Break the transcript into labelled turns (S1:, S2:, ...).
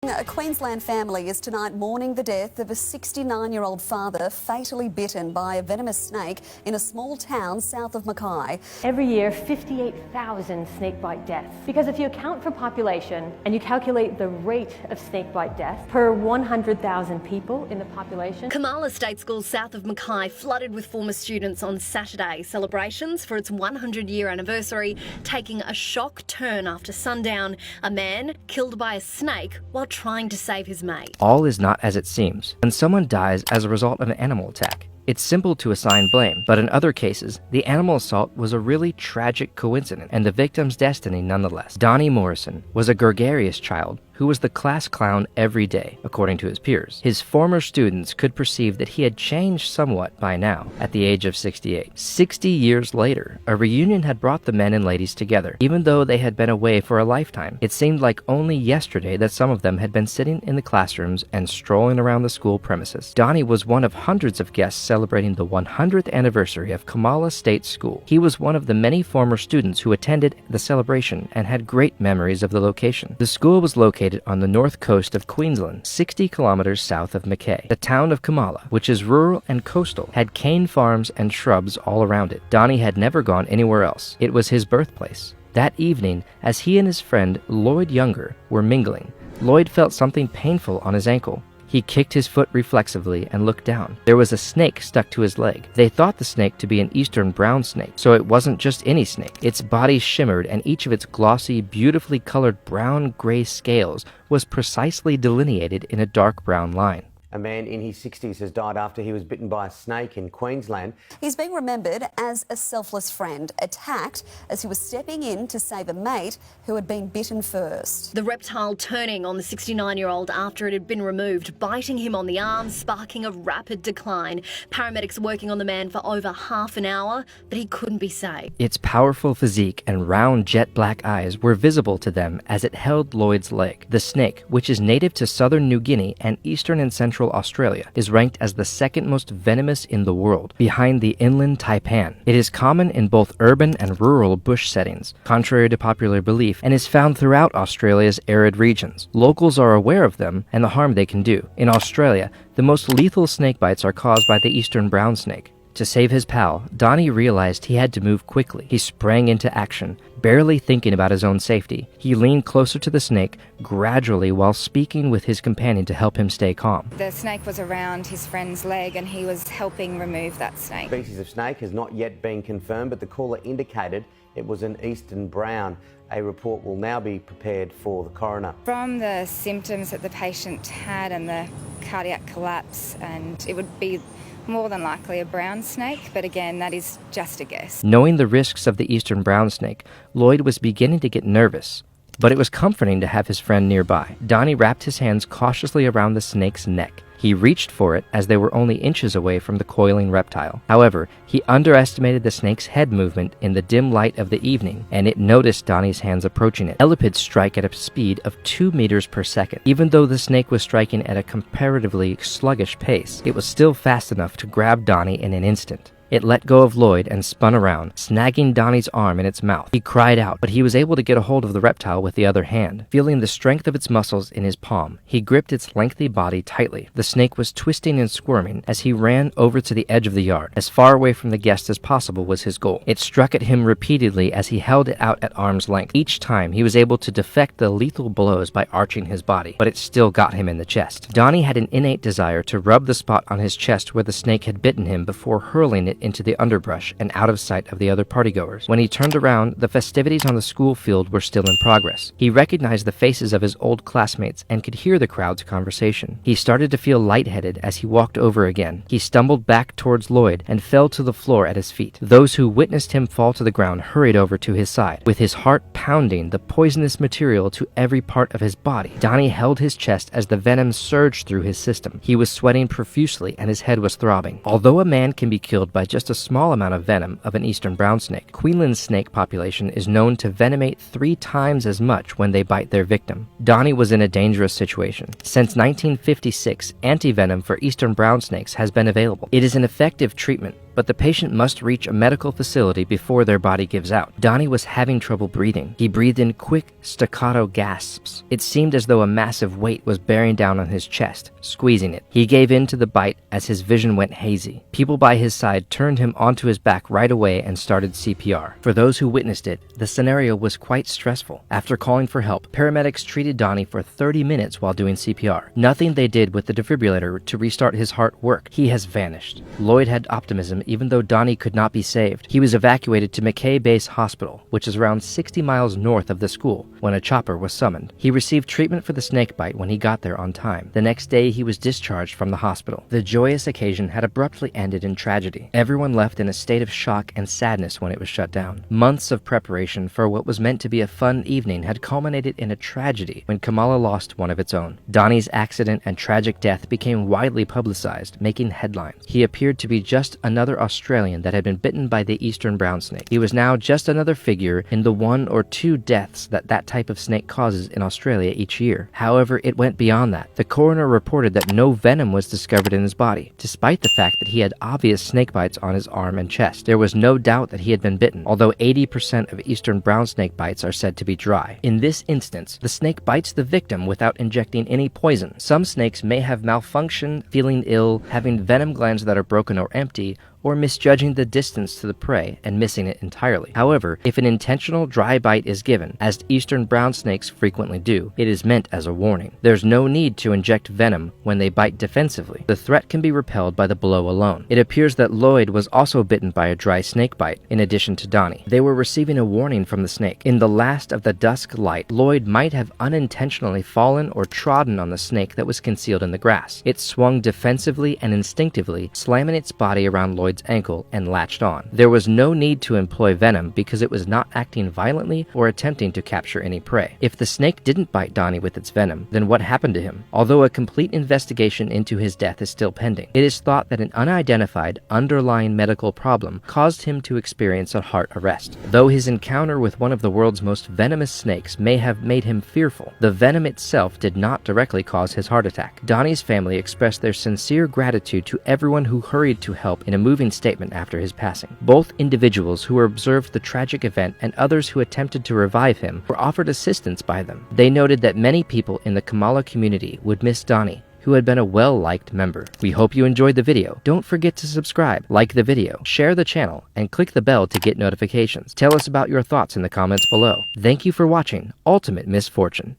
S1: A Queensland family is tonight mourning the death of a 69-year-old father fatally bitten by a venomous snake in a small town south of Mackay.
S2: Every year, 58,000 snakebite deaths. Because if you account for population and you calculate the rate of snakebite deaths per 100,000 people in the population.
S3: Kamala State School south of Mackay flooded with former students on Saturday. Celebrations for its 100-year anniversary taking a shock turn after sundown. A man killed by a snake while trying to save his mate.
S4: All is not as it seems. When someone dies as a result of an animal attack, it's simple to assign blame, but in other cases, the animal assault was a really tragic coincidence and the victim's destiny nonetheless. Donnie Morrison was a gregarious child who was the class clown every day, according to his peers. His former students could perceive that he had changed somewhat by now, at the age of 68. 60 years later, a reunion had brought the men and ladies together, even though they had been away for a lifetime. It seemed like only yesterday that some of them had been sitting in the classrooms and strolling around the school premises. Donnie was one of hundreds of guests celebrating the 100th anniversary of Kamala State School. He was one of the many former students who attended the celebration and had great memories of the location. The school was located on the north coast of Queensland, 60 kilometers south of Mackay. The town of Kamala, which is rural and coastal, had cane farms and shrubs all around it. Donnie had never gone anywhere else. It was his birthplace. That evening, as he and his friend Lloyd Younger were mingling, Lloyd felt something painful on his ankle. He kicked his foot reflexively and looked down. There was a snake stuck to his leg. They thought the snake to be an eastern brown snake, so it wasn't just any snake. Its body shimmered and each of its glossy, beautifully colored brown-gray scales was precisely delineated in a dark brown line.
S5: A man in his 60s has died after he was bitten by a snake in Queensland.
S1: He's being remembered as a selfless friend, attacked as he was stepping in to save a mate who had been bitten first.
S3: The reptile turning on the 69-year-old after it had been removed, biting him on the arm, sparking a rapid decline. Paramedics working on the man for over half an hour, but he couldn't be saved.
S4: Its powerful physique and round jet black eyes were visible to them as it held Lloyd's leg. The snake, which is native to southern New Guinea and eastern and central Australia, is ranked as the second most venomous in the world, behind the inland taipan. It is common in both urban and rural bush settings, contrary to popular belief, and is found throughout Australia's arid regions. Locals are aware of them and the harm they can do. In Australia, the most lethal snake bites are caused by the eastern brown snake. To save his pal, Donnie realized he had to move quickly. He sprang into action, barely thinking about his own safety. He leaned closer to the snake, gradually while speaking with his companion to help him stay calm.
S6: The snake was around his friend's leg and he was helping remove that snake.
S5: The species of snake has not yet been confirmed, but the caller indicated it was an eastern brown. A report will now be prepared for the coroner.
S6: From the symptoms that the patient had and the cardiac collapse, and it would be more than likely a brown snake, but again, that is just a guess.
S4: Knowing the risks of the eastern brown snake, Lloyd was beginning to get nervous, but it was comforting to have his friend nearby. Donnie wrapped his hands cautiously around the snake's neck. He reached for it as they were only inches away from the coiling reptile. However, he underestimated the snake's head movement in the dim light of the evening, and it noticed Donnie's hands approaching it. Elapids strike at a speed of 2 meters per second. Even though the snake was striking at a comparatively sluggish pace, it was still fast enough to grab Donnie in an instant. It let go of Lloyd and spun around, snagging Donnie's arm in its mouth. He cried out, but he was able to get a hold of the reptile with the other hand. Feeling the strength of its muscles in his palm, he gripped its lengthy body tightly. The snake was twisting and squirming as he ran over to the edge of the yard. As far away from the guest as possible was his goal. It struck at him repeatedly as he held it out at arm's length. Each time, he was able to deflect the lethal blows by arching his body, but it still got him in the chest. Donnie had an innate desire to rub the spot on his chest where the snake had bitten him before hurling it into the underbrush and out of sight of the other partygoers. When he turned around, the festivities on the school field were still in progress. He recognized the faces of his old classmates and could hear the crowd's conversation. He started to feel lightheaded as he walked over again. He stumbled back towards Lloyd and fell to the floor at his feet. Those who witnessed him fall to the ground hurried over to his side. With his heart pounding the poisonous material to every part of his body, Donnie held his chest as the venom surged through his system. He was sweating profusely and his head was throbbing. Although a man can be killed by just a small amount of venom of an eastern brown snake, Queensland's snake population is known to venomate 3 times as much when they bite their victim. Donnie was in a dangerous situation. Since 1956, antivenom for eastern brown snakes has been available. It is an effective treatment, but the patient must reach a medical facility before their body gives out. Donnie was having trouble breathing. He breathed in quick, staccato gasps. It seemed as though a massive weight was bearing down on his chest, squeezing it. He gave in to the bite as his vision went hazy. People by his side turned him onto his back right away and started CPR. For those who witnessed it, the scenario was quite stressful. After calling for help, paramedics treated Donnie for 30 minutes while doing CPR. Nothing they did with the defibrillator to restart his heart worked. He has vanished. Lloyd had optimism even though Donnie could not be saved. He was evacuated to McKay Base Hospital, which is around 60 miles north of the school, when a chopper was summoned. He received treatment for the snake bite when he got there on time. The next day, he was discharged from the hospital. The joyous occasion had abruptly ended in tragedy. Everyone left in a state of shock and sadness when it was shut down. Months of preparation for what was meant to be a fun evening had culminated in a tragedy when Kamala lost one of its own. Donnie's accident and tragic death became widely publicized, making headlines. He appeared to be just another Australian that had been bitten by the eastern brown snake. He was now just another figure in the 1 or 2 deaths that type of snake causes in Australia each year. However, it went beyond that. The coroner reported that no venom was discovered in his body, despite the fact that he had obvious snake bites on his arm and chest. There was no doubt that he had been bitten, although 80% of eastern brown snake bites are said to be dry. In this instance, the snake bites the victim without injecting any poison. Some snakes may have malfunctioned, feeling ill, having venom glands that are broken or empty, or misjudging the distance to the prey and missing it entirely. However, if an intentional dry bite is given, as eastern brown snakes frequently do, it is meant as a warning. There's no need to inject venom when they bite defensively. The threat can be repelled by the blow alone. It appears that Lloyd was also bitten by a dry snake bite, in addition to Donnie. They were receiving a warning from the snake. In the last of the dusk light, Lloyd might have unintentionally fallen or trodden on the snake that was concealed in the grass. It swung defensively and instinctively, slamming its body around Lloyd's ankle and latched on. There was no need to employ venom because it was not acting violently or attempting to capture any prey. If the snake didn't bite Donnie with its venom, then what happened to him? Although a complete investigation into his death is still pending, it is thought that an unidentified underlying medical problem caused him to experience a heart arrest. Though his encounter with one of the world's most venomous snakes may have made him fearful, the venom itself did not directly cause his heart attack. Donnie's family expressed their sincere gratitude to everyone who hurried to help in a moving statement after his passing. Both individuals who observed the tragic event and others who attempted to revive him were offered assistance by them. They noted that many people in the Kamala community would miss Donnie, who had been a well-liked member. We hope you enjoyed the video. Don't forget to subscribe, like the video, share the channel, and click the bell to get notifications. Tell us about your thoughts in the comments below. Thank you for watching Ultimate Misfortune.